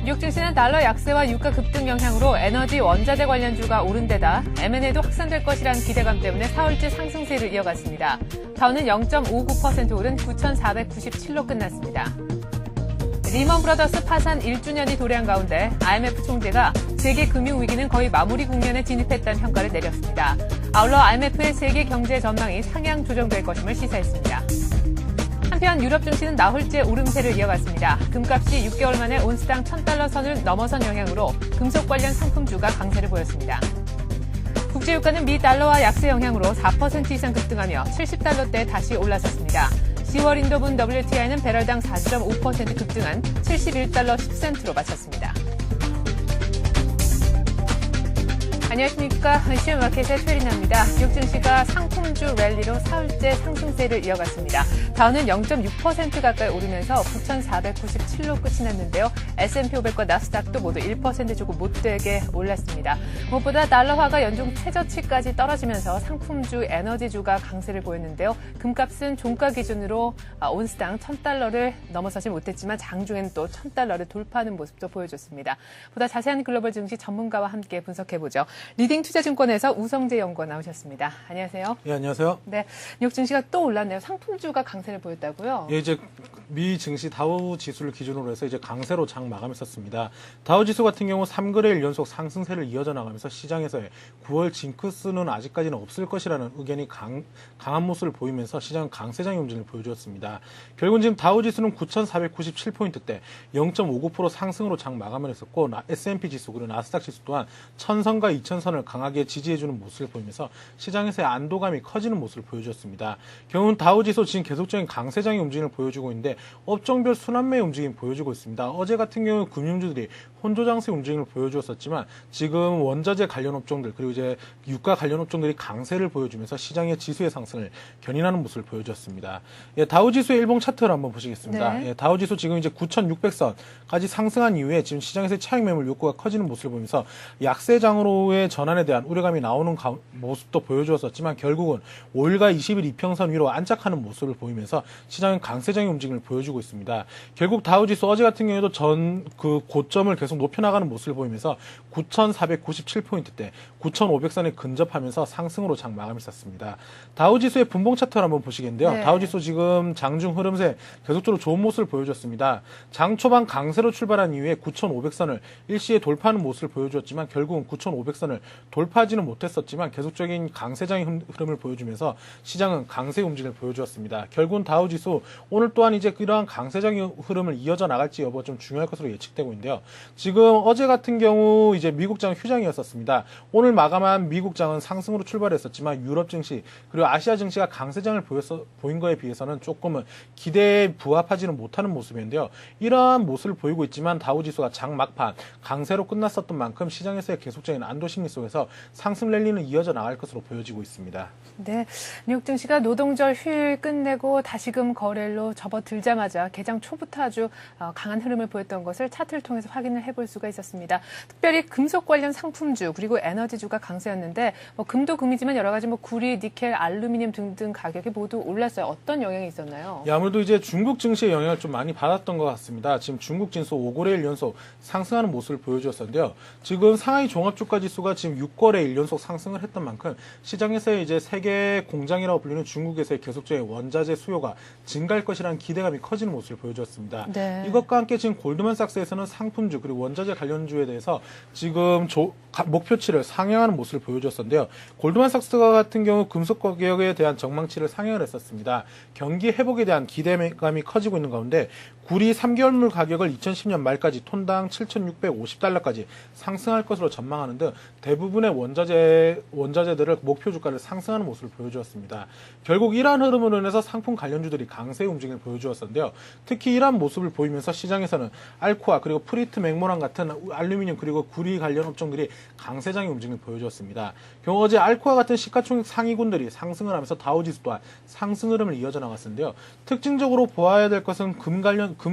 뉴욕 증시는 달러 약세와 유가 급등 영향으로 에너지 원자재 관련주가 오른 데다 M&A도 확산될 것이라는 기대감 때문에 4월째 상승세를 이어갔습니다. 다우는 0.59% 오른 9,497로 끝났습니다. 리먼 브라더스 파산 1주년이 도래한 가운데 IMF 총재가 세계 금융위기는 거의 마무리 국면에 진입했다는 평가를 내렸습니다. 아울러 IMF의 세계 경제 전망이 상향 조정될 것임을 시사했습니다. 한편 유럽 증시는 나흘째 오름세를 이어갔습니다. 금값이 6개월 만에 온스당 1,000달러 선을 넘어선 영향으로 금속 관련 상품주가 강세를 보였습니다. 국제유가는 미 달러와 약세 영향으로 4% 이상 급등하며 70달러대에 다시 올라섰습니다. 10월 인도분 WTI는 배럴당 4.5% 급등한 71달러 10센트로 마쳤습니다. 안녕하십니까. 시외마켓의 최리나입니다. 뉴욕 증시가 상품주 랠리로 사흘째 상승세를 이어갔습니다. 다우는 0.6% 가까이 오르면서 9,497로 끝이 났는데요. S&P 500과 나스닥도 모두 1% 조금 못되게 올랐습니다. 무엇보다 달러화가 연중 최저치까지 떨어지면서 상품주, 에너지주가 강세를 보였는데요. 금값은 종가 기준으로 온스당 1,000달러를 넘어서지 못했지만 장중에는 또 1,000달러를 돌파하는 모습도 보여줬습니다. 보다 자세한 글로벌 증시 전문가와 함께 분석해보죠. 리딩 투자증권에서 우성재 연구원 나오셨습니다. 안녕하세요. 예, 안녕하세요. 네, 뉴욕 증시가 또 올랐네요. 상품주가 강세를 보였다고요? 예, 이제 미 증시 다우 지수를 기준으로 해서 이제 강세로 장 마감했었습니다. 다우 지수 같은 경우 3거래일 연속 상승세를 이어져 나가면서 시장에서의 9월 징크스는 아직까지는 없을 것이라는 의견이 강한 모습을 보이면서 시장은 강세장의 움직임을 보여주었습니다. 결국은 지금 다우 지수는 9,497포인트대 0.59% 상승으로 장 마감을 했었고 S&P 지수 그리고 나스닥 지수 또한 1,000선과 2,000선을 강하게 지지해주는 모습을 보이면서 시장에서의 안도감이 커지는 모습을 보여주었습니다. 결국은 다우 지수 지금 계속적인 강세장의 움직임을 보여주고 있는데 업종별 순환매의 움직임 보여주고 있습니다. 어제 같은 경우 금융주들이 혼조장세 움직임을 보여주었었지만 지금 원자재 관련 업종들 그리고 이제 유가 관련 업종들이 강세를 보여주면서 시장의 지수의 상승을 견인하는 모습을 보여주었습니다. 예, 다우지수의 일봉 차트를 한번 보시겠습니다. 네. 예, 다우지수 지금 이제 9,600선까지 상승한 이후에 지금 시장에서의 차익 매물 욕구가 커지는 모습을 보면서 약세장으로의 전환에 대한 우려감이 나오는 모습도 보여주었었지만 결국은 5일과 20일 이평선 위로 안착하는 모습을 보이면서 시장은 강세장의 움직임을 보여주고 있습니다. 결국 다우지수 어제 같은 경우에도 그 고점을 계속 높여나가는 모습을 보이면서 9,497포인트대 9,500선에 근접하면서 상승으로 장 마감했었습니다. 다우지수의 분봉 차트를 한번 보시겠는데요. 네. 다우지수 지금 장중 흐름세 계속적으로 좋은 모습을 보여줬습니다. 장 초반 강세로 출발한 이후에 9,500선을 일시에 돌파하는 모습을 보여주었지만 결국은 9,500선을 돌파하지는 못했었지만 계속적인 강세장의 흐름을 보여주면서 시장은 강세 움직임을 보여주었습니다. 결국은 다우지수 오늘 또한 이제 이러한 강세장의 흐름을 이어져 나갈지 여부가 좀 중요할 것으로 예측되고 있는데요. 지금 어제 같은 경우 이제 미국장 휴장이었었습니다. 오늘 마감한 미국장은 상승으로 출발했었지만 유럽 증시 그리고 아시아 증시가 강세장을 보인 거에 비해서는 조금은 기대에 부합하지는 못하는 모습인데요. 이러한 모습을 보이고 있지만 다우지수가 장 막판 강세로 끝났었던 만큼 시장에서의 계속적인 안도 심리 속에서 상승 랠리는 이어져 나갈 것으로 보여지고 있습니다. 네, 뉴욕 증시가 노동절 휴일 끝내고 다시금 거래로 접어들자마자 개장 초부터 아주 강한 흐름을 보였던 것을 차트를 통해서 확인을 해볼 수가 있었습니다. 특별히 금속 관련 상품주 그리고 에너지주가 강세였는데 금도 금이지만 여러 가지 구리, 니켈, 알루미늄 등등 가격이 모두 올랐어요. 어떤 영향이 있었나요? 예, 아무래도 이제 중국 증시의 영향을 좀 많이 받았던 것 같습니다. 지금 중국 지수 5거래일 연속 상승하는 모습을 보여주었었는데요. 지금 상하이 종합주가 지수가 지금 6거래일 연속 상승을 했던 만큼 시장에서의 이제 세계 공장이라고 불리는 중국에서의 계속적인 원자재 수요가 증가할 것이라는 기대감이 커지는 모습을 보여주었습니다. 네. 이것과 함께 지금 골드만삭스에서는 상품주 그리고 원자재 관련주에 대해서 지금 목표치를 상향하는 모습을 보여줬었는데요. 골드만삭스 같은 경우 금속 가격에 대한 전망치를 상향을 했었습니다. 경기 회복에 대한 기대감이 커지고 있는 가운데 구리 3개월물 가격을 2010년 말까지 톤당 7,650달러까지 상승할 것으로 전망하는 등 대부분의 원자재들을 목표 주가를 상승하는 모습을 보여주었습니다. 결국 이러한 흐름으로 인해서 상품 관련주들이 강세 움직임을 보여주었었는데요. 특히 이러한 모습을 보이면서 시장에서는 알코아 그리고 프리트 맥모란 같은 알루미늄 그리고 구리 관련 업종들이 강세장의 움직임을 보여주었습니다. 경우 어제 알코와 같은 시가총액 상위군들이 상승을 하면서 다우지수 또한 상승 흐름을 이어져 나갔는데요. 특징적으로 보아야 될 것은 금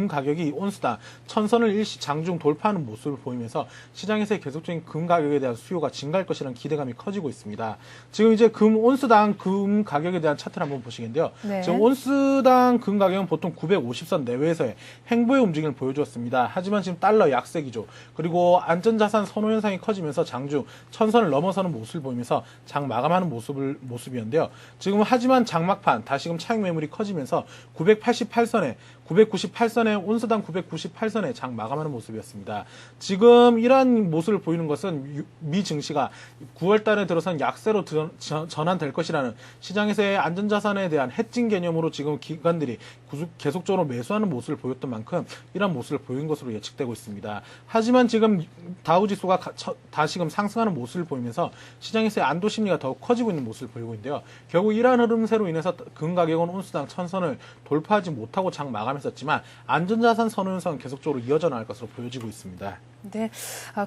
가격이 온수당 1000선을 일시 장중 돌파하는 모습을 보이면서 시장에서의 계속적인 금 가격에 대한 수요가 증가할 것이라는 기대감이 커지고 있습니다. 지금 이제 온수당 금 가격에 대한 차트를 한번 보시겠는데요. 네. 지금 온수당 금 가격은 보통 950선 내외에서의 행보의 움직임을 보여주었습니다. 하지만 지금 달러 약세 기조 그리고 안전자산 선호 현상이 커지면서 장중 1000선을 넘어서는 모습을 보이면서 장 마감하는 모습이었는데요. 지금 하지만 장막판 다시금 차익 매물이 커지면서 998선에 온수당 998선에 장 마감하는 모습이었습니다. 지금 이러한 모습을 보이는 것은 미 증시가 9월 달에 들어선 약세로 전환될 것이라는 시장에서의 안전자산에 대한 해칭 개념으로 지금 기관들이 계속적으로 매수하는 모습을 보였던 만큼 이러한 모습을 보인 것으로 예측되고 있습니다. 하지만 지금 다우지수가 다시금 상승하는 모습을 보이면서 시장에서의 안도 심리가 더욱 커지고 있는 모습을 보이고 있는데요. 결국 이러한 흐름세로 인해서 금 가격은 온수당 1000선을 돌파하지 못하고 장 마감했었지만 안전자산 선호 현상은 계속적으로 이어져 나갈 것으로 보여지고 있습니다. 네,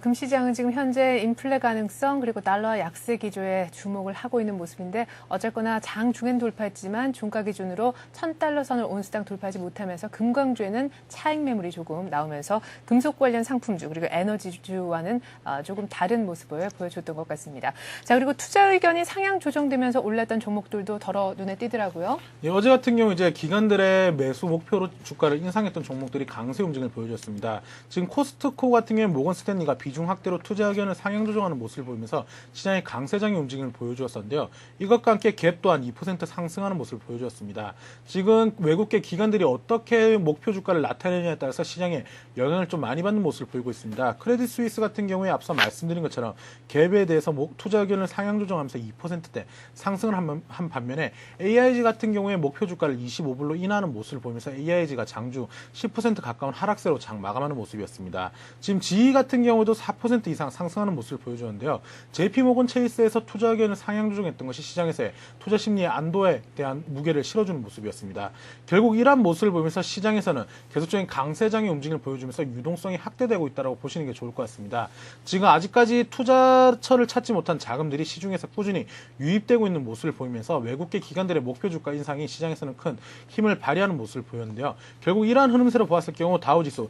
금시장은 지금 현재 인플레 가능성 그리고 달러 약세 기조에 주목을 하고 있는 모습인데 어쨌거나 장 중엔 돌파했지만 종가 기준으로 1000달러 선을 온수당 돌파하지 못하면서 금광주에는 차익 매물이 조금 나오면서 금속 관련 상품주 그리고 에너지주와는 조금 다른 모습을 보여줬던 것 같습니다. 자, 그리고 투자 의견이 상향 조정되면서 올랐던 종목들도 더러 눈에 띄더라고요. 예, 어제 같은 경우 이제 기관들의 매수 목표로 주가를 인상했던 종목들이 강세 움직임을 보여줬습니다. 지금 코스트코 같은 경우 모건 스탠리가 비중 확대로 투자 의견을 상향 조정하는 모습을 보이면서 시장의 강세장의 움직임을 보여주었었는데요. 이것과 함께 갭 또한 2% 상승하는 모습을 보여주었습니다. 지금 외국계 기관들이 어떻게 목표 주가를 나타내느냐에 따라서 시장에 영향을 좀 많이 받는 모습을 보이고 있습니다. 크레딧 스위스 같은 경우에 앞서 말씀드린 것처럼 갭에 대해서 투자 의견을 상향 조정하면서 2%대 상승을 한 반면에 AIG 같은 경우에 목표 주가를 25불로 인하하는 모습을 보이면서 AIG가 장주 10% 가까운 하락세로 장 마감하는 모습이었습니다. 지금 GE 같은 경우도 4% 이상 상승하는 모습을 보여주는데요. JP모건 체이스에서 투자 의견을 상향 조정했던 것이 시장에서의 투자 심리의 안도에 대한 무게를 실어주는 모습이었습니다. 결국 이러한 모습을 보면서 시장에서는 계속적인 강세장의 움직임을 보여주면서 유동성이 확대되고 있다고 보시는 게 좋을 것 같습니다. 지금 아직까지 투자처를 찾지 못한 자금들이 시중에서 꾸준히 유입되고 있는 모습을 보이면서 외국계 기관들의 목표 주가 인상이 시장에서는 큰 힘을 발휘하는 모습을 보였는데요. 결국 이러한 흐름세로 보았을 경우 다우지수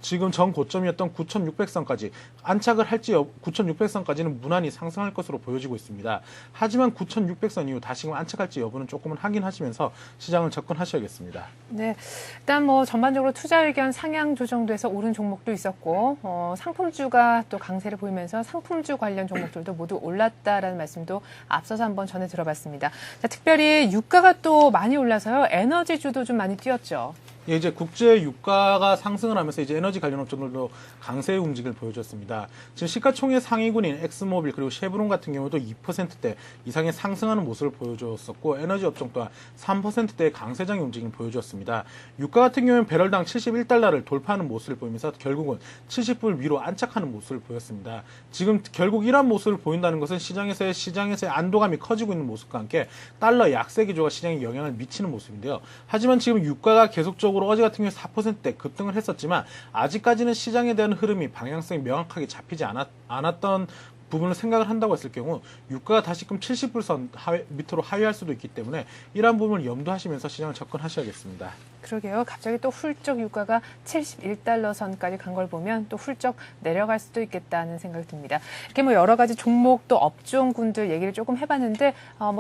지금 전 고점이었던 9,600선까지 안착을 할지 9,600선까지는 무난히 상승할 것으로 보여지고 있습니다. 하지만 9,600선 이후 다시금 안착할지 여부는 조금은 확인하시면서 시장을 접근하셔야겠습니다. 네, 일단 전반적으로 투자 의견 상향 조정돼서 오른 종목도 있었고 상품주가 또 강세를 보이면서 상품주 관련 종목들도 모두 올랐다라는 말씀도 앞서서 한번 전해 들어봤습니다. 자, 특별히 유가가 또 많이 올라서요. 에너지주도 좀 많이 뛰었죠. 예, 이제 국제 유가가 상승을 하면서 이제 에너지 관련 업종들도 강세의 움직임을 보여줬습니다. 지금 시가총액 상위군인 엑스모빌 그리고 쉐브론 같은 경우도 2%대 이상의 상승하는 모습을 보여줬었고 에너지 업종 또한 3%대의 강세장의 움직임을 보여줬습니다. 유가 같은 경우는 배럴당 71달러를 돌파하는 모습을 보이면서 결국은 70불 위로 안착하는 모습을 보였습니다. 지금 결국 이러한 모습을 보인다는 것은 시장에서의 안도감이 커지고 있는 모습과 함께 달러 약세 기조가 시장에 영향을 미치는 모습인데요. 하지만 지금 유가가 계속적으로 어제 같은 경우에 4%대 급등을 했었지만 아직까지는 시장에 대한 흐름이 방향성이 명확하게 잡히지 않았던 부분을 생각을 한다고 했을 경우 유가가 다시금 70불선 밑으로 하회할 수도 있기 때문에 이러한 부분을 염두하시면서 시장을 접근하셔야겠습니다. 그러게요. 갑자기 또 훌쩍 유가가 71달러 선까지 간 걸 보면 또 훌쩍 내려갈 수도 있겠다는 생각이 듭니다. 이렇게 여러 가지 종목 또 업종군들 얘기를 조금 해봤는데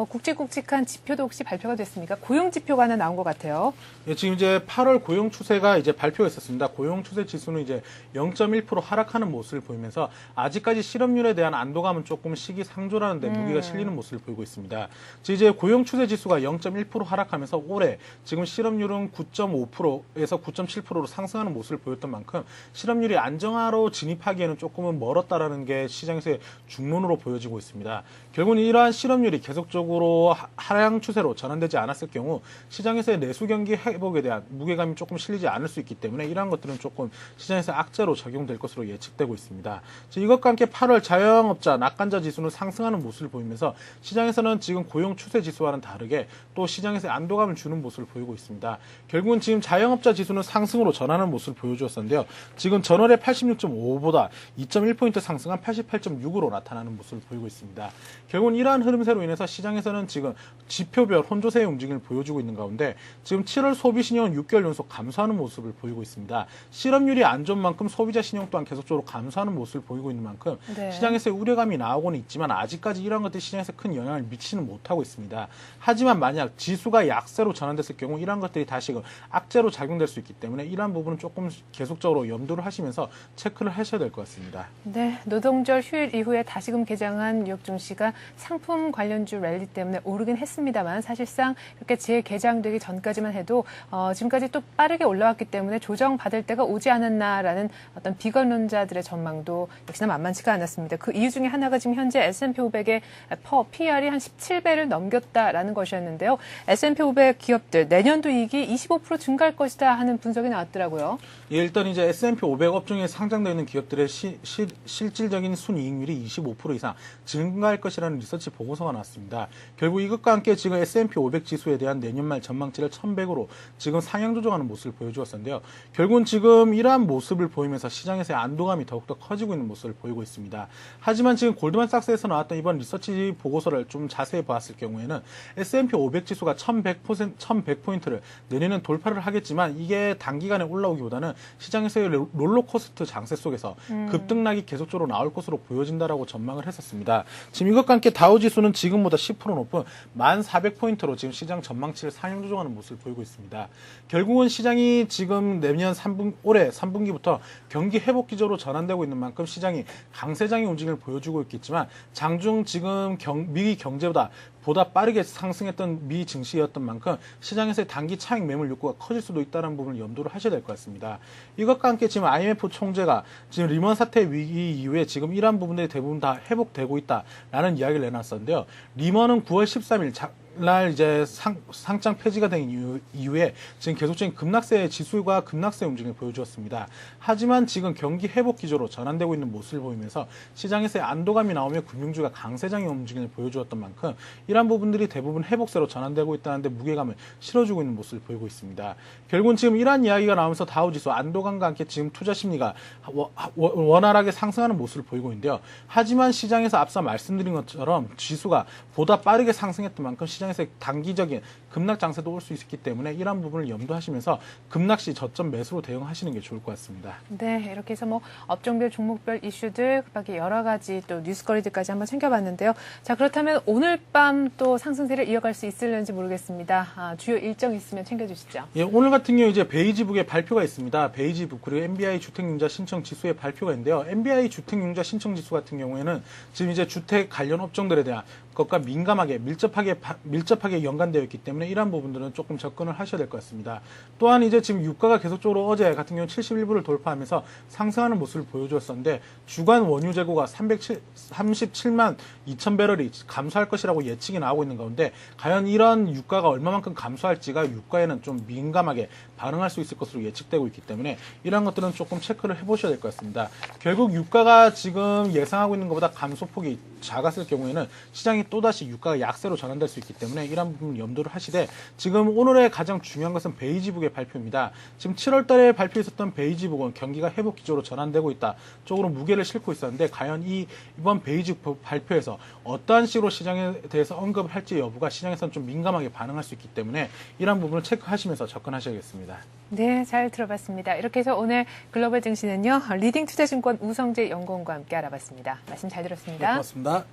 굵직굵직한 지표도 혹시 발표가 됐습니까? 고용 지표가 하나 나온 것 같아요. 예, 지금 이제 8월 고용 추세가 이제 발표가 있었습니다. 고용 추세 지수는 이제 0.1% 하락하는 모습을 보이면서 아직까지 실업률에 대한 안도감은 조금 시기상조라는데 무게가 실리는 모습을 보이고 있습니다. 지금 이제 고용 추세 지수가 0.1% 하락하면서 올해 지금 실업률은 9.5%에서 9.7%로 상승하는 모습을 보였던 만큼 실업률이 안정화로 진입하기에는 조금은 멀었다라는 게 시장에서의 중론으로 보여지고 있습니다. 결국은 이러한 실업률이 계속적으로 하향 추세로 전환되지 않았을 경우 시장에서의 내수 경기 회복에 대한 무게감이 조금 실리지 않을 수 있기 때문에 이러한 것들은 조금 시장에서 악재로 적용될 것으로 예측되고 있습니다. 이것과 함께 8월 자영 자영업자, 낙관자 지수는 상승하는 모습을 보이면서 시장에서는 지금 고용 추세 지수와는 다르게 또 시장에서 안도감을 주는 모습을 보이고 있습니다. 결국은 지금 자영업자 지수는 상승으로 전하는 모습을 보여주었는데요. 지금 전월의 86.5보다 2.1포인트 상승한 88.6으로 나타나는 모습을 보이고 있습니다. 결국은 이러한 흐름세로 인해서 시장에서는 지금 지표별 혼조세의 움직임을 보여주고 있는 가운데 지금 7월 소비신용은 6개월 연속 감소하는 모습을 보이고 있습니다. 실업률이 안 좋은 만큼 소비자 신용 또한 계속적으로 감소하는 모습을 보이고 있는 만큼 네. 시장에서의 우려감이 나오고는 있지만 아직까지 이러한 것들이 시장에서 큰 영향을 미치는 못하고 있습니다. 하지만 만약 지수가 약세로 전환됐을 경우 이러한 것들이 다시금 악재로 작용될 수 있기 때문에 이러한 부분은 조금 계속적으로 염두를 하시면서 체크를 하셔야 될 것 같습니다. 네, 노동절 휴일 이후에 다시금 개장한 뉴욕 증시가 상품 관련주 랠리 때문에 오르긴 했습니다만 사실상 이렇게 재개장되기 전까지만 해도 지금까지 또 빠르게 올라왔기 때문에 조정받을 때가 오지 않았나라는 어떤 비관론자들의 전망도 역시나 만만치가 않았습니다. 그 이유 중에 하나가 지금 현재 S&P 500의 PR이 한 17배를 넘겼다라는 것이었는데요. S&P 500 기업들 내년도 이익이 25% 증가할 것이다 하는 분석이 나왔더라고요. 예, 일단 이제 S&P 500 업종에 상장되어 있는 기업들의 실질적인 순이익률이 25% 이상 증가할 것이라는 리서치 보고서가 나왔습니다. 결국 이것과 함께 지금 S&P 500 지수에 대한 내년 말 전망치를 1100으로 지금 상향 조정하는 모습을 보여주었는데요. 결국은 지금 이러한 모습을 보이면서 시장에서의 안도감이 더욱더 커지고 있는 모습을 보이고 있습니다. 하지만 지금 골드만삭스에서 나왔던 이번 리서치 보고서를 좀 자세히 봤을 경우에는 S&P 500 지수가 1100포인트를 내년은 돌파를 하겠지만 이게 단기간에 올라오기보다는 시장에서의 롤러코스터 장세 속에서 급등락이 계속적으로 나올 것으로 보여진다라고 전망을 했었습니다. 지금 이것과 함께 다우지수는 지금보다 10% 높은 1400포인트로 지금 시장 전망치를 상향 조정하는 모습을 보이고 있습니다. 결국은 시장이 지금 내년 올해 3분기부터 경기 회복 기조로 전환되고 있는 만큼 시장이 강세장의 움직임을 보여주고 있겠지만 장중 지금 미 경제보다 빠르게 상승했던 미 증시였던 만큼 시장에서의 단기 차익 매물 욕구가 커질 수도 있다는 부분을 염두를 하셔야 될 것 같습니다. 이것과 함께 지금 IMF 총재가 지금 리먼 사태 위기 이후에 지금 이러한 부분들이 대부분 다 회복되고 있다라는 이야기를 내놨었는데요. 리먼은 9월 13일 날 이제 상장 폐지가 된 이후에 지금 계속적인 급락세 지수가 급락세 움직임을 보여주었습니다. 하지만 지금 경기 회복 기조로 전환되고 있는 모습을 보이면서 시장에서의 안도감이 나오며 금융주가 강세장의 움직임을 보여주었던 만큼 이러한 부분들이 대부분 회복세로 전환되고 있다는데 무게감을 실어주고 있는 모습을 보이고 있습니다. 결국은 지금 이러한 이야기가 나오면서 다우지수 안도감과 함께 지금 투자 심리가 원활하게 상승하는 모습을 보이고 있는데요. 하지만 시장에서 앞서 말씀드린 것처럼 지수가 보다 빠르게 상승했던 만큼 시장에서 단기적인 급락 장세도 올 수 있기 때문에 이러한 부분을 염두하시면서 급락시 저점 매수로 대응하시는 게 좋을 것 같습니다. 네, 이렇게 해서 업종별 종목별 이슈들 그밖에 여러 가지 또 뉴스거리들까지 한번 챙겨봤는데요. 자, 그렇다면 오늘 밤 또 상승세를 이어갈 수 있을는지 모르겠습니다. 주요 일정 있으면 챙겨주시죠. 예, 오늘 같은 경우 이제 베이지북의 발표가 있습니다. 베이지북 그리고 MBI 주택융자 신청 지수의 발표가 있는데요. MBI 주택융자 신청 지수 같은 경우에는 지금 이제 주택 관련 업종들에 대한 것과 민감하게 밀접하게 연관되어 있기 때문에 이러한 부분들은 조금 접근을 하셔야 될 것 같습니다. 또한 이제 지금 유가가 계속적으로 어제 같은 경우 71불을 돌파하면서 상승하는 모습을 보여주었었는데 주간 원유 재고가 37만 2천 배럴이 감소할 것이라고 예측이 나오고 있는 가운데 과연 이런 유가가 얼마만큼 감소할지가 유가에는 좀 민감하게 반응할 수 있을 것으로 예측되고 있기 때문에 이러한 것들은 조금 체크를 해보셔야 될 것 같습니다. 결국 유가가 지금 예상하고 있는 것보다 감소폭이 작았을 경우에는 시장이 또다시 유가가 약세로 전환될 수 있기 때문에 이런 부분을 염두를 하시되 지금 오늘의 가장 중요한 것은 베이지북의 발표입니다. 지금 7월 달에 발표했었던 베이지북은 경기가 회복 기조로 전환되고 있다 쪽으로 무게를 싣고 있었는데 과연 이번 베이지북 발표에서 어떠한 식으로 시장에 대해서 언급을 할지 여부가 시장에서는 좀 민감하게 반응할 수 있기 때문에 이런 부분을 체크하시면서 접근하셔야겠습니다. 네, 잘 들어봤습니다. 이렇게 해서 오늘 글로벌 증시는요. 리딩 투자증권 우성재 연구원과 함께 알아봤습니다. 말씀 잘 들었습니다. 네, 고맙습니다.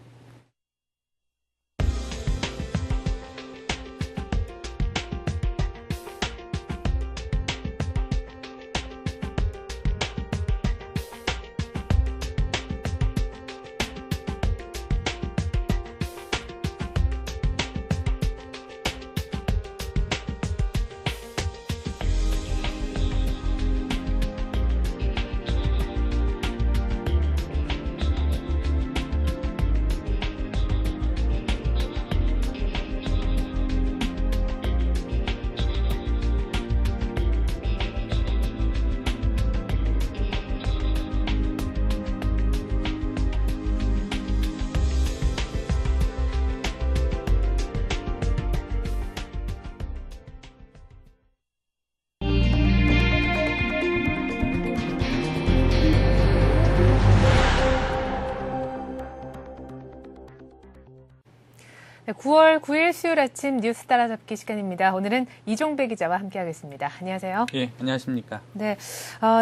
네, 9월 9일 수요일 아침 뉴스 따라잡기 시간입니다. 오늘은 이종배 기자와 함께하겠습니다. 안녕하세요. 예, 안녕하십니까. 네,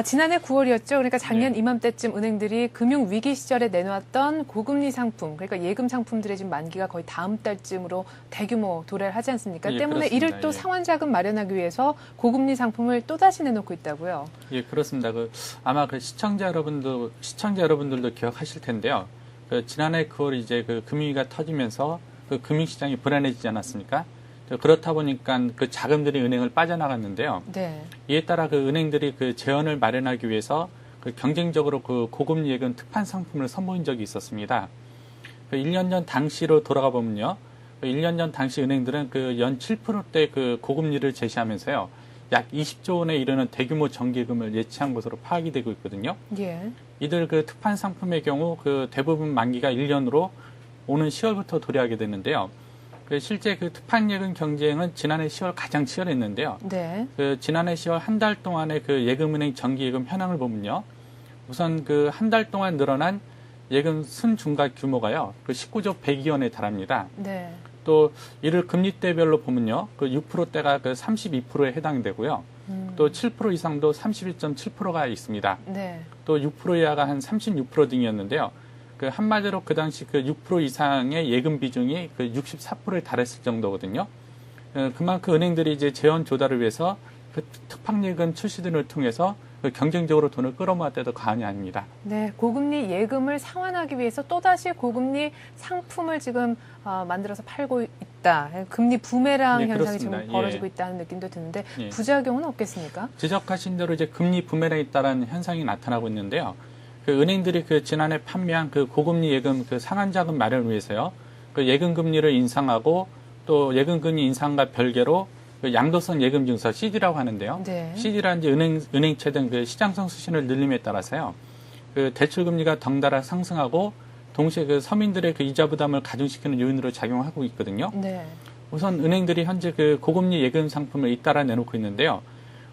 지난해 9월이었죠. 그러니까 작년 이맘때쯤 은행들이 금융 위기 시절에 내놓았던 고금리 상품, 그러니까 예금 상품들의 지금 만기가 거의 다음 달쯤으로 대규모 도래를 하지 않습니까? 예, 때문에 그렇습니다. 이를 또 예. 상환 자금 마련하기 위해서 고금리 상품을 또 다시 내놓고 있다고요. 예, 그렇습니다. 아마 시청자 여러분들도 기억하실 텐데요. 지난해 9월 이제 금융위기가 터지면서 금융시장이 불안해지지 않았습니까? 그렇다 보니까 자금들이 은행을 빠져나갔는데요. 네. 이에 따라 은행들이 재원을 마련하기 위해서 경쟁적으로 고금리 예금 특판 상품을 선보인 적이 있었습니다. 1년 전 당시로 돌아가 보면요. 1년 전 당시 은행들은 연 7%대 고금리를 제시하면서요. 약 20조 원에 이르는 대규모 정기예금을 예치한 것으로 파악이 되고 있거든요. 예. 이들 특판 상품의 경우 대부분 만기가 1년으로 오는 10월부터 도래하게 되는데요. 실제 특판 예금 경쟁은 지난해 10월 가장 치열했는데요. 네. 지난해 10월 한 달 동안의 예금은행 정기예금 현황을 보면요. 우선 한 달 동안 늘어난 예금 순중과 규모가요. 19조 102원에 달합니다. 네. 또 이를 금리대별로 보면요. 6%대가 32%에 해당되고요. 또 7% 이상도 31.7%가 있습니다. 네. 또 6% 이하가 한 36% 등이었는데요. 한마디로 그 당시 6% 이상의 예금 비중이 64%에 달했을 정도거든요. 그만큼 은행들이 이제 재원 조달을 위해서 특판 예금 출시 등을 통해서 경쟁적으로 돈을 끌어모았다도 과언이 아닙니다. 네, 고금리 예금을 상환하기 위해서 또다시 고금리 상품을 지금 만들어서 팔고 있다. 금리 부메랑 네, 현상이 그렇습니다. 지금 벌어지고 있다는 느낌도 드는데 예. 부작용은 없겠습니까? 지적하신 대로 이제 금리 부메랑에 있다라는 현상이 나타나고 있는데요. 은행들이 지난해 판매한 고금리 예금 상환 자금 마련을 위해서요. 예금 금리를 인상하고 또 예금 금리 인상과 별개로 양도성 예금 증서 CD라고 하는데요. 네. CD라는 이제 은행채 등 시장성 수신을 늘림에 따라서요. 대출 금리가 덩달아 상승하고 동시에 서민들의 이자 부담을 가중시키는 요인으로 작용하고 있거든요. 네. 우선 은행들이 현재 고금리 예금 상품을 잇따라 내놓고 있는데요.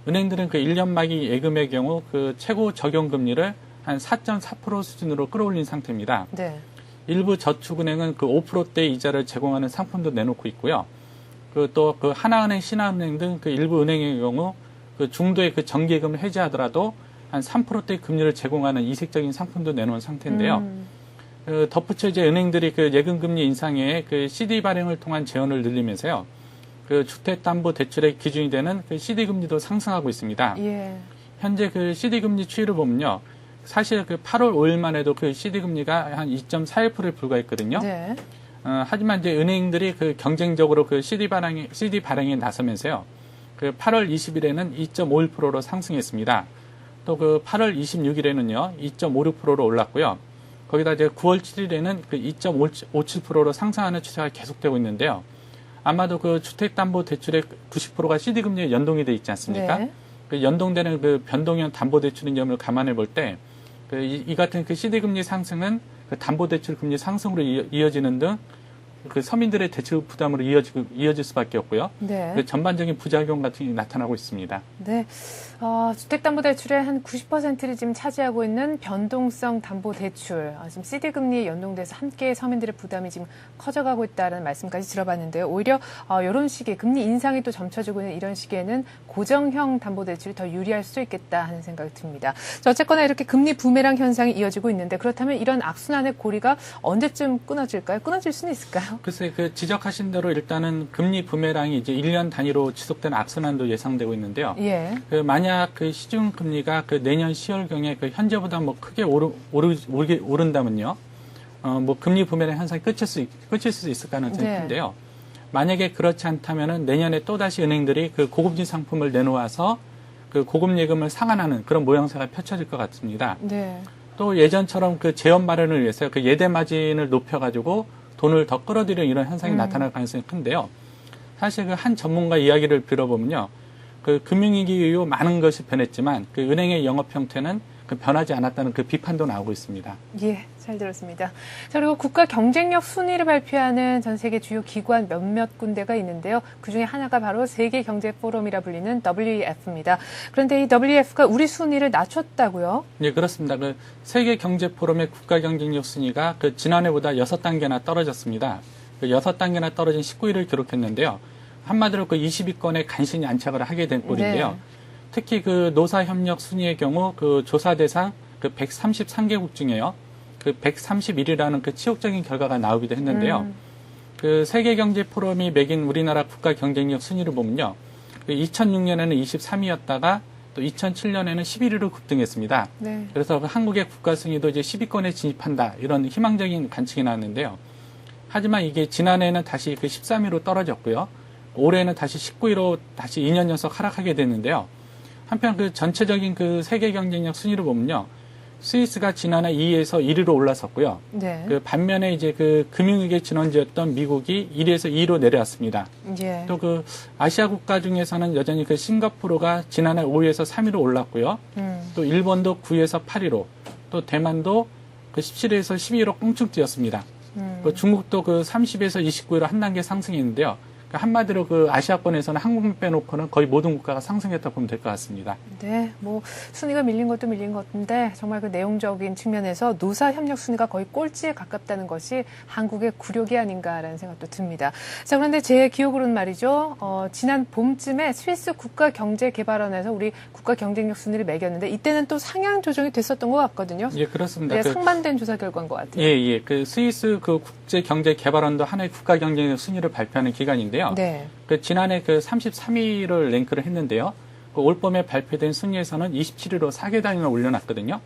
은행들은 1년 만기 예금의 경우 최고 적용 금리를 한 4.4% 수준으로 끌어올린 상태입니다. 네. 일부 저축은행은 5%대 이자를 제공하는 상품도 내놓고 있고요. 또 하나은행, 신한은행 등 일부 은행의 경우 중도의 정기예금을 해지하더라도 한 3%대 금리를 제공하는 이색적인 상품도 내놓은 상태인데요. 덧붙여 이제 은행들이 예금금리 인상에 CD 발행을 통한 재원을 늘리면서요. 주택담보대출의 기준이 되는 CD 금리도 상승하고 있습니다. 예. 현재 CD 금리 추이를 보면요. 사실 8월 5일만 해도 CD 금리가 한 2.41%에 불과했거든요. 네. 하지만 이제 은행들이 경쟁적으로 CD 발행에 나서면서요. 8월 20일에는 2.51%로 상승했습니다. 또 8월 26일에는요. 2.56%로 올랐고요. 거기다 이제 9월 7일에는 2.57%로 상승하는 추세가 계속되고 있는데요. 아마도 주택담보대출의 90%가 CD 금리에 연동이 돼 있지 않습니까? 네. 연동되는 변동형 담보대출인 점을 감안해 볼 때, 이 같은 CD 금리 상승은 담보대출 금리 상승으로 이어지는 등 서민들의 대출 부담으로 이어질 수밖에 없고요. 네. 전반적인 부작용 같은 게 나타나고 있습니다. 네. 주택담보대출의 한 90%를 지금 차지하고 있는 변동성 담보대출. 지금 CD 금리에 연동돼서 함께 서민들의 부담이 지금 커져가고 있다는 말씀까지 들어봤는데요. 오히려 이런 시기에 금리 인상이 또 점쳐지고 있는 이런 시기에는 고정형 담보대출이 더 유리할 수도 있겠다 하는 생각이 듭니다. 어쨌거나 이렇게 금리 부메랑 현상이 이어지고 있는데 그렇다면 이런 악순환의 고리가 언제쯤 끊어질까요? 끊어질 수는 있을까요? 글쎄, 지적하신 대로 일단은 금리 부메랑이 이제 1년 단위로 지속되는 악순환도 예상되고 있는데요. 예. 만약 시중 금리가 내년 10월경에 현재보다 크게 오른다면요. 금리 부메랑 현상이 끝일 수 있을 가능성이 네. 큰데요. 만약에 그렇지 않다면은 내년에 또다시 은행들이 고금리 상품을 내놓아서 고금리 예금을 상환하는 그런 모양새가 펼쳐질 것 같습니다. 네. 또 예전처럼 재원 마련을 위해서 예대 마진을 높여가지고 돈을 더 끌어들이는 이런 현상이 나타날 가능성이 큰데요. 사실 한 전문가 이야기를 빌어보면요. 금융위기 이후 많은 것이 변했지만 은행의 영업 형태는 변하지 않았다는 비판도 나오고 있습니다. 예, 잘 들었습니다. 자, 그리고 국가 경쟁력 순위를 발표하는 전 세계 주요 기관 몇몇 군데가 있는데요. 그중에 하나가 바로 세계경제포럼이라 불리는 WEF입니다. 그런데 이 WEF가 우리 순위를 낮췄다고요? 네, 그렇습니다. 세계경제포럼의 국가 경쟁력 순위가 지난해보다 6단계나 떨어졌습니다. 그 6단계나 떨어진 19위를 기록했는데요. 한마디로 그 20위권에 간신히 안착을 하게 된 꼴인데요. 네. 특히 그 노사협력 순위의 경우 그 조사 대상 그 133개국 중에요. 그 131이라는 그 치욕적인 결과가 나오기도 했는데요. 그 세계경제포럼이 매긴 우리나라 국가 경쟁력 순위를 보면요. 그 2006년에는 23위였다가 또 2007년에는 11위로 급등했습니다. 네. 그래서 그 한국의 국가 순위도 이제 10위권에 진입한다. 이런 희망적인 관측이 나왔는데요. 하지만 이게 지난해에는 다시 그 13위로 떨어졌고요. 올해는 다시 19위로 다시 2년 연속 하락하게 됐는데요. 한편 그 전체적인 그 세계 경쟁력 순위를 보면요. 스위스가 지난해 2위에서 1위로 올라섰고요. 네. 그 반면에 이제 그 금융위기 진원지였던 미국이 1위에서 2위로 내려왔습니다. 예. 또 그 아시아 국가 중에서는 여전히 그 싱가포르가 지난해 5위에서 3위로 올랐고요. 또 일본도 9위에서 8위로, 또 대만도 그 17위에서 12위로 꽁충 뛰었습니다. 그 중국도 그 30에서 29위로 한 단계 상승했는데요. 그러니까 한마디로 그 아시아권에서는 한국만 빼놓고는 거의 모든 국가가 상승했다고 보면 될 것 같습니다. 네, 뭐 순위가 밀린 것도 밀린 것인데 정말 그 내용적인 측면에서 노사 협력 순위가 거의 꼴찌에 가깝다는 것이 한국의 굴욕이 아닌가라는 생각도 듭니다. 자, 그런데 제 기억으로는 말이죠. 지난 봄쯤에 스위스 국가경제개발원에서 우리 국가 경쟁력 순위를 매겼는데 이때는 또 상향 조정이 됐었던 것 같거든요. 예, 그렇습니다. 네, 상반된 조사 결과인 것 같아요. 예. 그 스위스 그 국제경제개발원도 하나의 국가 경쟁력 순위를 발표하는 기관인데요. 네. 그 지난해 그 33위를 랭크를 했는데요. 그 올 봄에 발표된 순위에서는 27위로 4계단이나 올려놨거든요.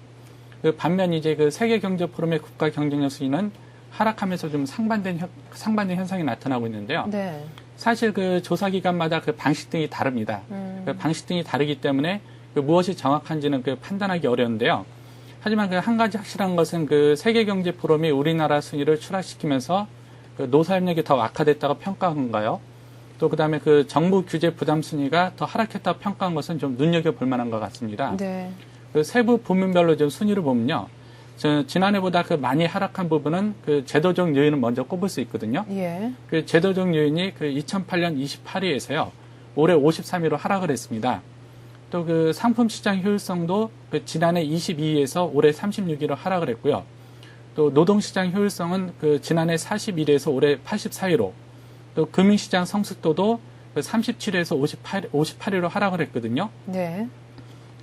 그 반면 이제 그 세계경제포럼의 국가 경쟁력 순위는 하락하면서 좀 상반된 현상이 나타나고 있는데요. 네. 사실 그 조사 기관마다 그 방식 등이 다릅니다. 그 방식 등이 다르기 때문에 그 무엇이 정확한지는 그 판단하기 어려운데요. 하지만 그 한 가지 확실한 것은 그 세계경제포럼이 우리나라 순위를 추락시키면서 그 노사협력이 더 악화됐다고 평가한 건가요? 또 그다음에 그 정부 규제 부담 순위가 더 하락했다고 평가한 것은 좀 눈여겨볼 만한 것 같습니다. 네. 그 세부 부문별로 좀 순위를 보면요. 지난해보다 그 많이 하락한 부분은 그 제도적 요인을 먼저 꼽을 수 있거든요. 예. 그 제도적 요인이 그 2008년 28위에서요. 올해 53위로 하락을 했습니다. 또 그 상품 시장 효율성도 그 지난해 22위에서 올해 36위로 하락을 했고요. 또 노동시장 효율성은 그 지난해 41위에서 올해 84위로, 또 금융시장 성숙도도 그 37위에서 58위로 하락을 했거든요. 네.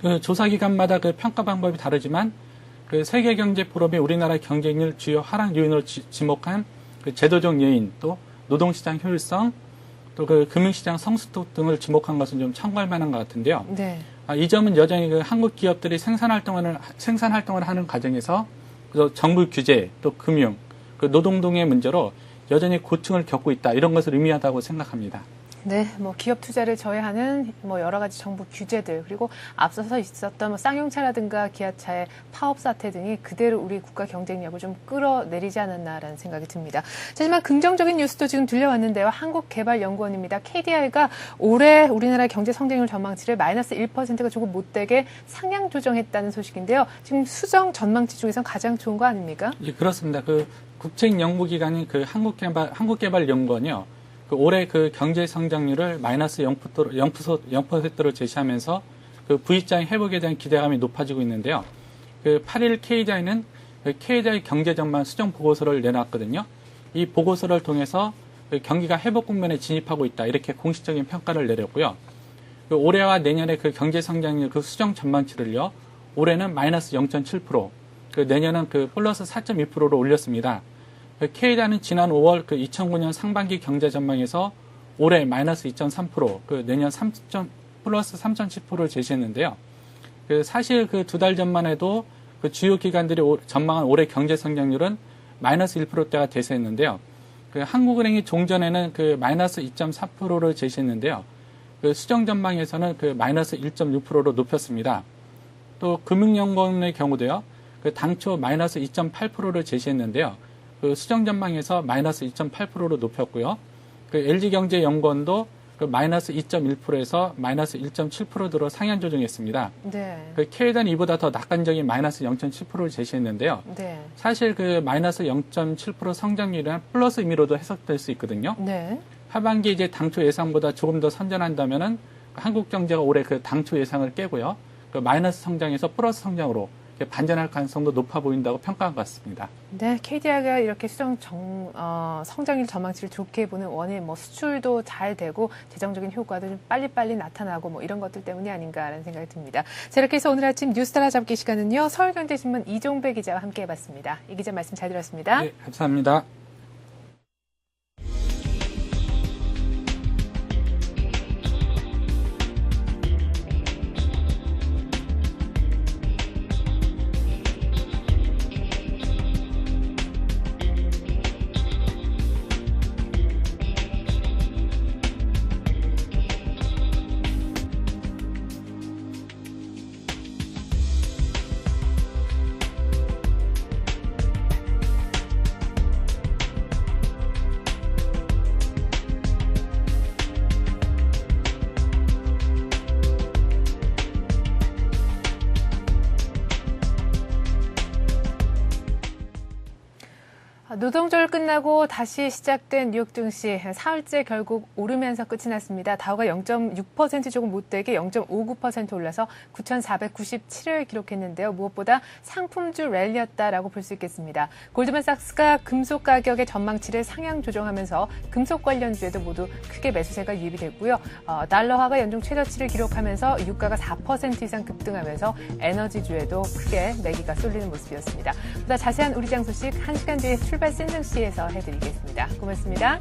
그 조사기관마다 그 평가 방법이 다르지만 그 세계경제포럼이 우리나라 경쟁률 주요 하락 요인으로 지목한 그 제도적 요인, 또 노동시장 효율성, 또 그 금융시장 성숙도 등을 지목한 것은 좀 참고할 만한 것 같은데요. 네. 이 점은 여전히 그 한국 기업들이 생산 활동을 하는 과정에서 그 정부 규제, 또 금융, 그 노동 등의 문제로 여전히 고충을 겪고 있다. 이런 것을 의미하다고 생각합니다. 네, 뭐 기업 투자를 저해하는 뭐 여러 가지 정부 규제들 그리고 앞서서 있었던 뭐 쌍용차라든가 기아차의 파업 사태 등이 그대로 우리 국가 경쟁력을 좀 끌어내리지 않았나라는 생각이 듭니다. 하지만 긍정적인 뉴스도 지금 들려왔는데요. 한국개발연구원입니다. KDI가 올해 우리나라 경제 성장률 전망치를 마이너스 1%가 조금 못되게 상향 조정했다는 소식인데요. 지금 수정 전망치 중에서 가장 좋은 거 아닙니까? 예, 그렇습니다. 그 국책연구기관인 그 한국개발연구원이요. 그 올해 그 경제 성장률을 마이너스 0%로 제시하면서 그 V자의 회복에 대한 기대감이 높아지고 있는데요. 그 8일 KDI는 그 KDI 경제 전망 수정 보고서를 내놨거든요. 이 보고서를 통해서 그 경기가 회복 국면에 진입하고 있다. 이렇게 공식적인 평가를 내렸고요. 그 올해와 내년에 그 경제 성장률 그 수정 전망치를요. 올해는 마이너스 0.7%, 그 내년은 그 플러스 4.2%로 올렸습니다. KDI는 지난 5월 그 2009년 상반기 경제 전망에서 올해 마이너스 2.3%, 그 내년 플러스 3.7%를 제시했는데요. 그 사실 그 2달 전만 해도 그 주요 기관들이 전망한 올해 경제 성장률은 마이너스 1%대가 대세했는데요. 그 한국은행이 종전에는 그 마이너스 2.4%를 제시했는데요. 그 수정 전망에서는 그 마이너스 1.6%로 높였습니다. 또 금융연구원의 경우도요. 그 당초 마이너스 2.8%를 제시했는데요. 그 수정 전망에서 마이너스 2.8%로 높였고요. 그 LG경제연구원도 그 마이너스 2.1%에서 마이너스 1.7%로 상향 조정했습니다. 네. 그 KDI는 이보다 더 낙관적인 마이너스 0.7%를 제시했는데요. 네. 사실 그 마이너스 0.7% 성장률은 플러스 의미로도 해석될 수 있거든요. 네. 하반기 이제 당초 예상보다 조금 더 선전한다면은 한국 경제가 올해 그 당초 예상을 깨고요. 그 마이너스 성장에서 플러스 성장으로 반전할 가능성도 높아 보인다고 평가한 것 같습니다. 네, KDI가 이렇게 성장률 전망치를 좋게 보는 원인, 수출도 잘 되고 재정적인 효과도 좀 빨리빨리 나타나고 이런 것들 때문이 아닌가라는 생각이 듭니다. 자, 이렇게 해서 오늘 아침 뉴스 따라잡기 시간은요, 서울경제신문 이종배 기자와 함께 해봤습니다. 이 기자 말씀 잘 들었습니다. 네, 감사합니다. 노동절 끝나고 다시 시작된 뉴욕 증시 사흘째 결국 오르면서 끝이 났습니다. 다우가 0.6% 조금 못되게 0.59% 올라서 9,497을 기록했는데요. 무엇보다 상품주 랠리였다라고 볼 수 있겠습니다. 골드만삭스가 금속 가격의 전망치를 상향 조정하면서 금속 관련주에도 모두 크게 매수세가 유입이 됐고요. 달러화가 연중 최저치를 기록하면서 유가가 4% 이상 급등하면서 에너지주에도 크게 매기가 쏠리는 모습이었습니다. 보다 자세한 우리 장 소식 1시간 뒤에 출발 신승씨에서 해드리겠습니다. 고맙습니다.